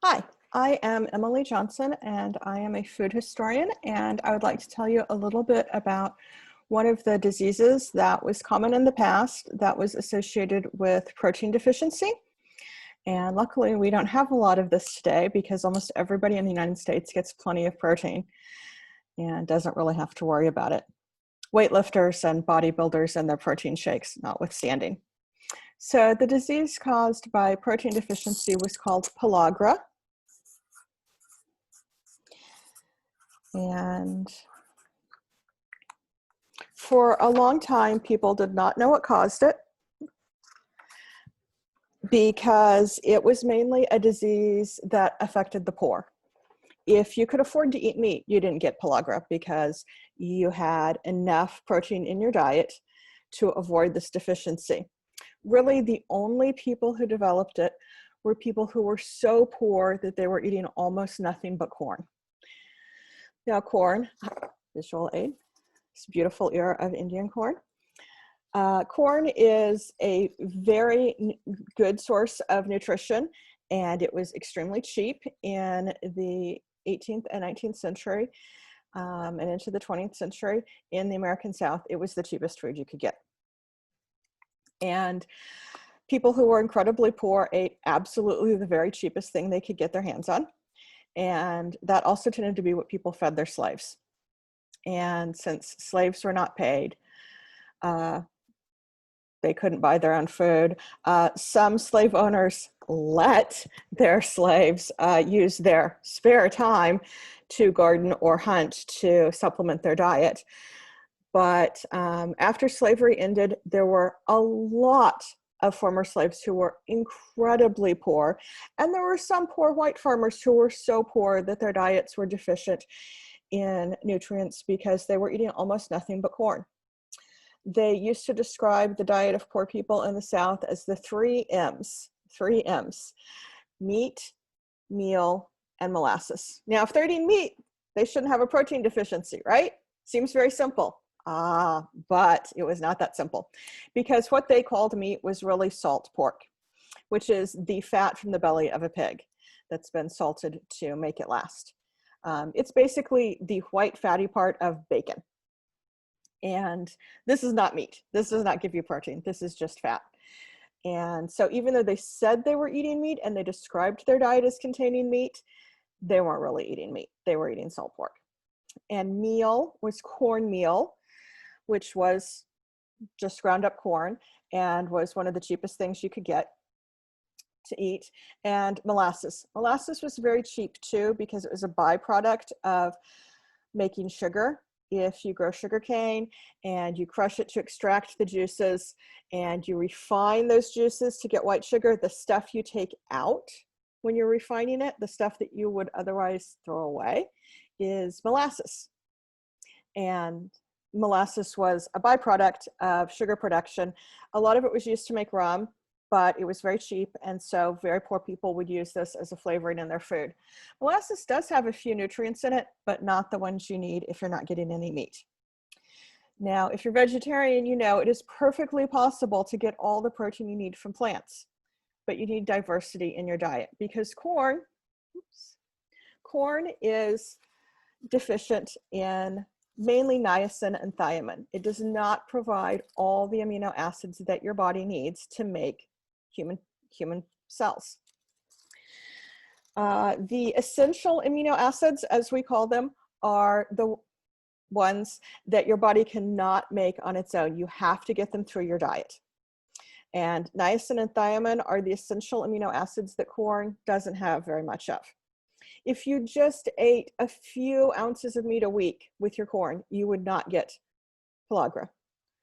Hi, I am Emily Johnson and I am a food historian, and I would like to tell you a little bit about one of the diseases that was common in the past that was associated with protein deficiency. And luckily we don't have a lot of this today because almost everybody in the United States gets plenty of protein and doesn't really have to worry about it. Weightlifters and bodybuilders and their protein shakes notwithstanding. So the disease caused by protein deficiency was called pellagra. And for a long time, people did not know what caused it because it was mainly a disease that affected the poor. If you could afford to eat meat, you didn't get pellagra because you had enough protein in your diet to avoid this deficiency. Really, the only people who developed it were people who were so poor that they were eating almost nothing but corn. Now, corn, visual aid, this beautiful ear of Indian corn. Corn is a very good source of nutrition, and it was extremely cheap in the 18th and 19th century and into the 20th century. In the American South, it was the cheapest food you could get. And people who were incredibly poor ate absolutely the very cheapest thing they could get their hands on. And that also tended to be what people fed their slaves. And since slaves were not paid, they couldn't buy their own food. Some slave owners let their slaves use their spare time to garden or hunt to supplement their diet. But after slavery ended, there were a lot of former slaves who were incredibly poor. And there were some poor white farmers who were so poor that their diets were deficient in nutrients because they were eating almost nothing but corn. They used to describe the diet of poor people in the South as the three M's, meat, meal, and molasses. Now, if they're eating meat, they shouldn't have a protein deficiency, right? Seems very simple. But it was not that simple because what they called meat was really salt pork, which is the fat from the belly of a pig that's been salted to make it last. It's basically the white fatty part of bacon. And this is not meat. This does not give you protein. This is just fat. And so even though they said they were eating meat and they described their diet as containing meat, they weren't really eating meat. They were eating salt pork. And meal was cornmeal, which was just ground up corn and was one of the cheapest things you could get to eat. And molasses. Molasses was very cheap too because it was a byproduct of making sugar. If you grow sugarcane and you crush it to extract the juices and you refine those juices to get white sugar, the stuff you take out when you're refining it, the stuff that you would otherwise throw away, is molasses. And molasses was a byproduct of sugar production. A lot of it was used to make rum, but it was very cheap, and so very poor people would use this as a flavoring in their food. Molasses does have a few nutrients in it, but not the ones you need if you're not getting any meat. Now, if you're vegetarian, you know it is perfectly possible to get all the protein you need from plants, but you need diversity in your diet because corn is deficient in mainly niacin and thiamine. It does not provide all the amino acids that your body needs to make human cells. The essential amino acids, as we call them, are the ones that your body cannot make on its own. You have to get them through your diet. And niacin and thiamine are the essential amino acids that corn doesn't have very much of. If you just ate a few ounces of meat a week with your corn, you would not get pellagra.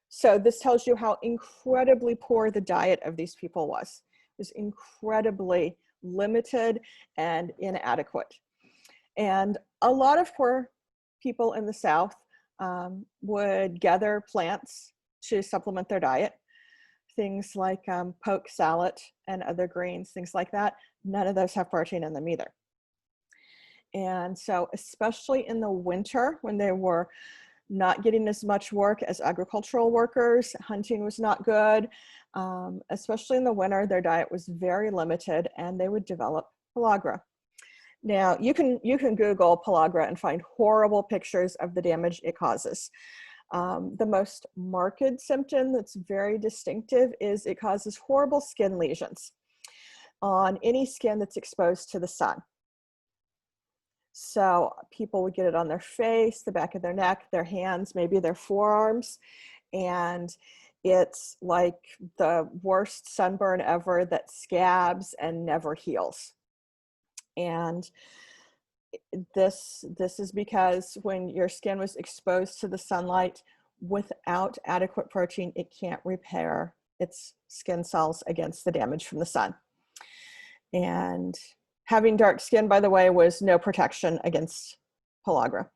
So this tells you how incredibly poor the diet of these people was. It was incredibly limited and inadequate. And a lot of poor people in the South would gather plants to supplement their diet. Things like poke salad and other greens, things like that. None of those have protein in them either. And so especially in the winter when they were not getting as much work as agricultural workers, hunting was not good, especially in the winter, their diet was very limited and they would develop pellagra. Now you can Google pellagra and find horrible pictures of the damage it causes. The most marked symptom that's very distinctive is it causes horrible skin lesions on any skin that's exposed to the sun. So people would get it on their face, the back of their neck, their hands, maybe their forearms, and it's like the worst sunburn ever that scabs and never heals. And this is because when your skin was exposed to the sunlight without adequate protein, it can't repair its skin cells against the damage from the sun. And having dark skin, by the way, was no protection against pellagra.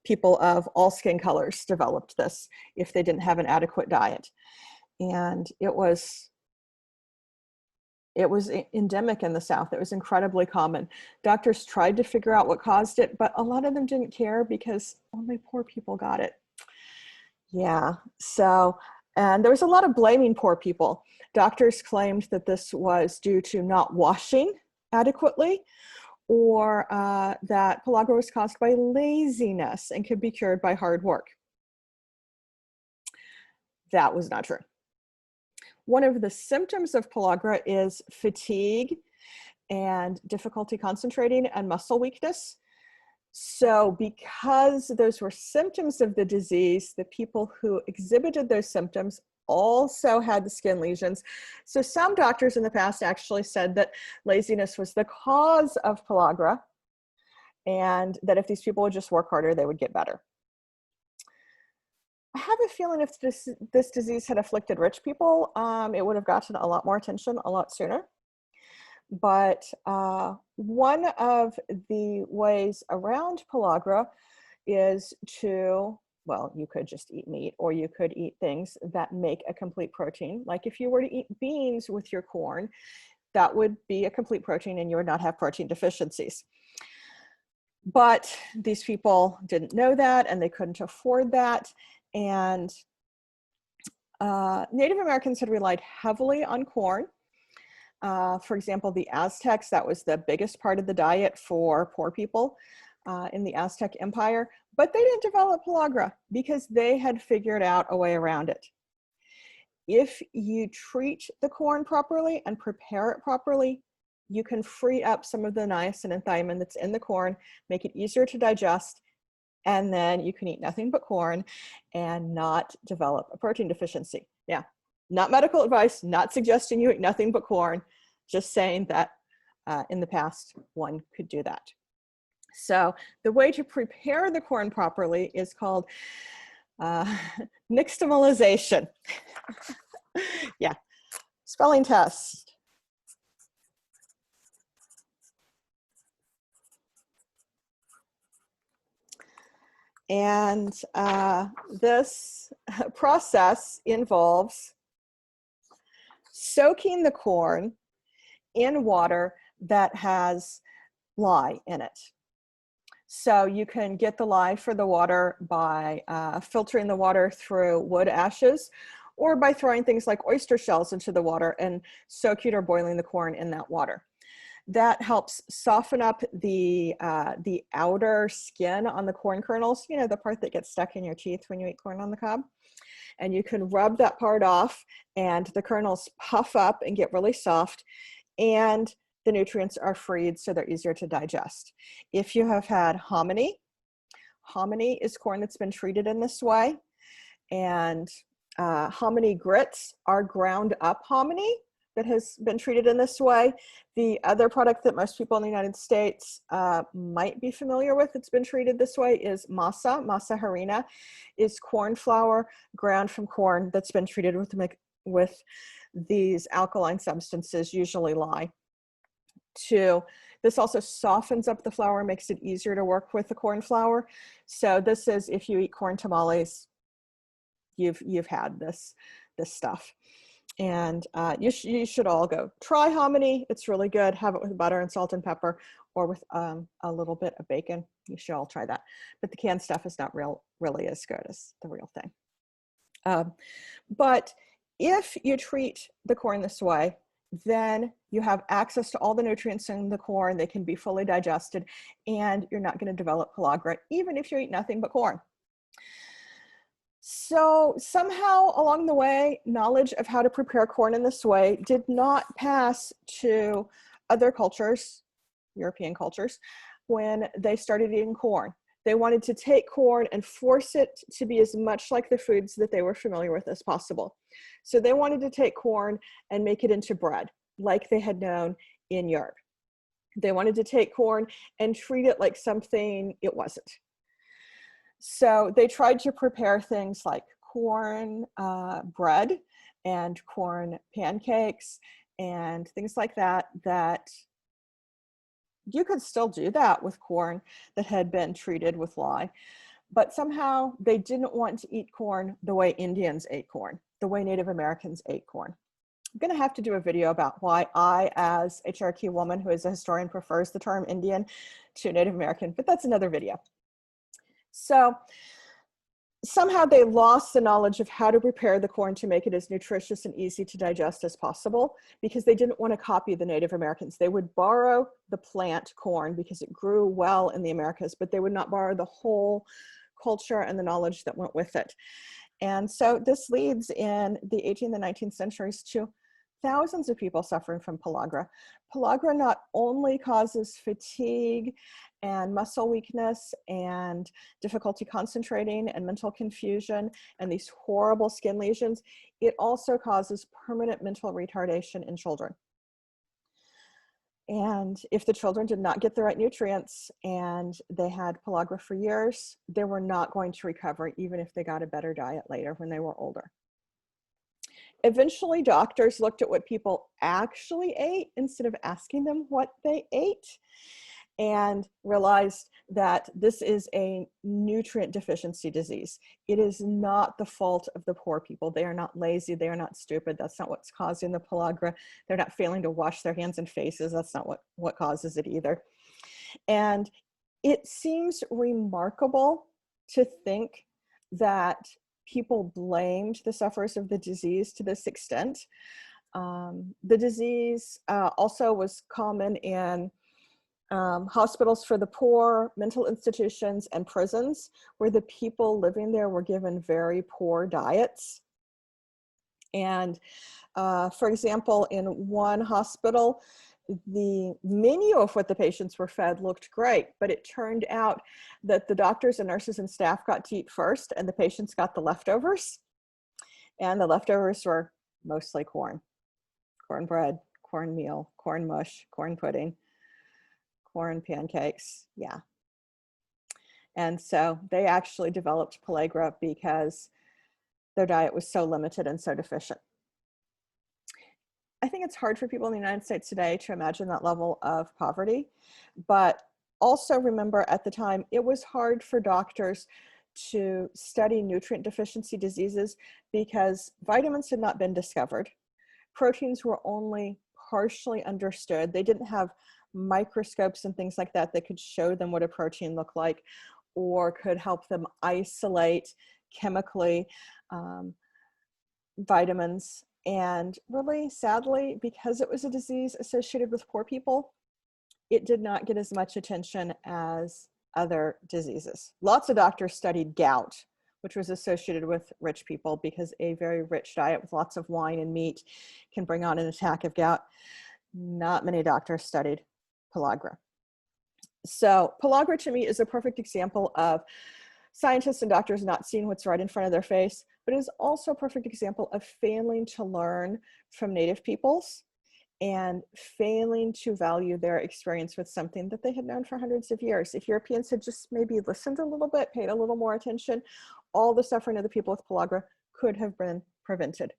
People of all skin colors developed this if they didn't have an adequate diet. And it was endemic in the South. It was incredibly common. Doctors tried to figure out what caused it, but a lot of them didn't care because only poor people got it. Yeah, so, and there was a lot of blaming poor people. Doctors claimed that this was due to not washing adequately, or that pellagra was caused by laziness and could be cured by hard work. That was not true. One of the symptoms of pellagra is fatigue and difficulty concentrating and muscle weakness. So because those were symptoms of the disease, the people who exhibited those symptoms also had the skin lesions. So some doctors in the past actually said that laziness was the cause of pellagra, and that if these people would just work harder, they would get better. I have a feeling if this disease had afflicted rich people, it would have gotten a lot more attention a lot sooner. But one of the ways around pellagra is to, well, you could just eat meat, or you could eat things that make a complete protein. Like if you were to eat beans with your corn, that would be a complete protein and you would not have protein deficiencies. But these people didn't know that, and they couldn't afford that. And Native Americans had relied heavily on corn. For example, the Aztecs, that was the biggest part of the diet for poor people in the Aztec Empire, but they didn't develop pellagra because they had figured out a way around it. If you treat the corn properly and prepare it properly, you can free up some of the niacin and thiamine that's in the corn, make it easier to digest, and then you can eat nothing but corn and not develop a protein deficiency. Yeah, not medical advice, not suggesting you eat nothing but corn, just saying that in the past one could do that. So the way to prepare the corn properly is called nixtamalization. Yeah, spelling test. And this process involves soaking the corn in water that has lye in it. So you can get the lye for the water by filtering the water through wood ashes, or by throwing things like oyster shells into the water and soaking or boiling the corn in that water. That helps soften up the outer skin on the corn kernels, you know, the part that gets stuck in your teeth when you eat corn on the cob. And you can rub that part off, and the kernels puff up and get really soft, and the nutrients are freed so they're easier to digest. If you have had hominy, hominy is corn that's been treated in this way, and hominy grits are ground up hominy that has been treated in this way. The other product that most people in the United States might be familiar with that's been treated this way is Masa Harina, is corn flour ground from corn that's been treated with these alkaline substances, usually lye. This also softens up the flour, makes it easier to work with the corn flour. So this is, if you eat corn tamales, you've had this stuff. And you should all go try hominy. It's really good. Have it with butter and salt and pepper, or with a little bit of bacon. You should all try that. But the canned stuff is not really as good as the real thing. But if you treat the corn this way, then you have access to all the nutrients in the corn. They can be fully digested, and you're not going to develop pellagra, even if you eat nothing but corn. So somehow along the way, knowledge of how to prepare corn in this way did not pass to other cultures, European cultures, when they started eating corn. They wanted to take corn and force it to be as much like the foods that they were familiar with as possible. So they wanted to take corn and make it into bread, like they had known in Europe. They wanted to take corn and treat it like something it wasn't. So they tried to prepare things like corn bread and corn pancakes and things like that, that you could still do that with corn that had been treated with lye. But somehow they didn't want to eat corn the way Indians ate corn, the way Native Americans ate corn. I'm going to have to do a video about why I, as a Cherokee woman who is a historian, prefers the term Indian to Native American, but that's another video. So somehow they lost the knowledge of how to prepare the corn to make it as nutritious and easy to digest as possible, because they didn't want to copy the Native Americans. They would borrow the plant corn because it grew well in the Americas, but they would not borrow the whole culture and the knowledge that went with it. And so this leads in the 18th and 19th centuries to thousands of people suffering from pellagra. Pellagra not only causes fatigue and muscle weakness and difficulty concentrating and mental confusion and these horrible skin lesions, it also causes permanent mental retardation in children. And if the children did not get the right nutrients and they had pellagra for years, they were not going to recover, even if they got a better diet later when they were older. Eventually, doctors looked at what people actually ate instead of asking them what they ate, and realized that this is a nutrient deficiency disease. It is not the fault of the poor people. They are not lazy. They are not stupid. That's not what's causing the pellagra. They're not failing to wash their hands and faces. That's not what causes it either. And it seems remarkable to think that people blamed the sufferers of the disease to this extent. The disease also was common in hospitals for the poor, mental institutions, and prisons, where the people living there were given very poor diets. And for example, in one hospital, the menu of what the patients were fed looked great, but it turned out that the doctors and nurses and staff got to eat first, and the patients got the leftovers. And the leftovers were mostly corn, cornbread, cornmeal, corn mush, corn pudding, corn pancakes, yeah. And so they actually developed pellagra because their diet was so limited and so deficient. I think it's hard for people in the United States today to imagine that level of poverty, but also remember at the time it was hard for doctors to study nutrient deficiency diseases because vitamins had not been discovered. Proteins were only partially understood. They didn't have microscopes and things like that that could show them what a protein looked like or could help them isolate chemically vitamins. And really, sadly, because it was a disease associated with poor people, it did not get as much attention as other diseases. Lots of doctors studied gout, which was associated with rich people because a very rich diet with lots of wine and meat can bring on an attack of gout. Not many doctors studied pellagra. So pellagra to me is a perfect example of scientists and doctors not seeing what's right in front of their face, but it is also a perfect example of failing to learn from Native peoples and failing to value their experience with something that they had known for hundreds of years. If Europeans had just maybe listened a little bit, paid a little more attention, all the suffering of the people with pellagra could have been prevented.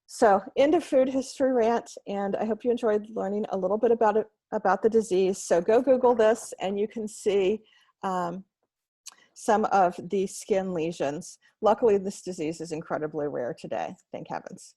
So, end of food history rant, and I hope you enjoyed learning a little bit about the disease. So go Google this and you can see some of the skin lesions. Luckily, this disease is incredibly rare today, thank heavens.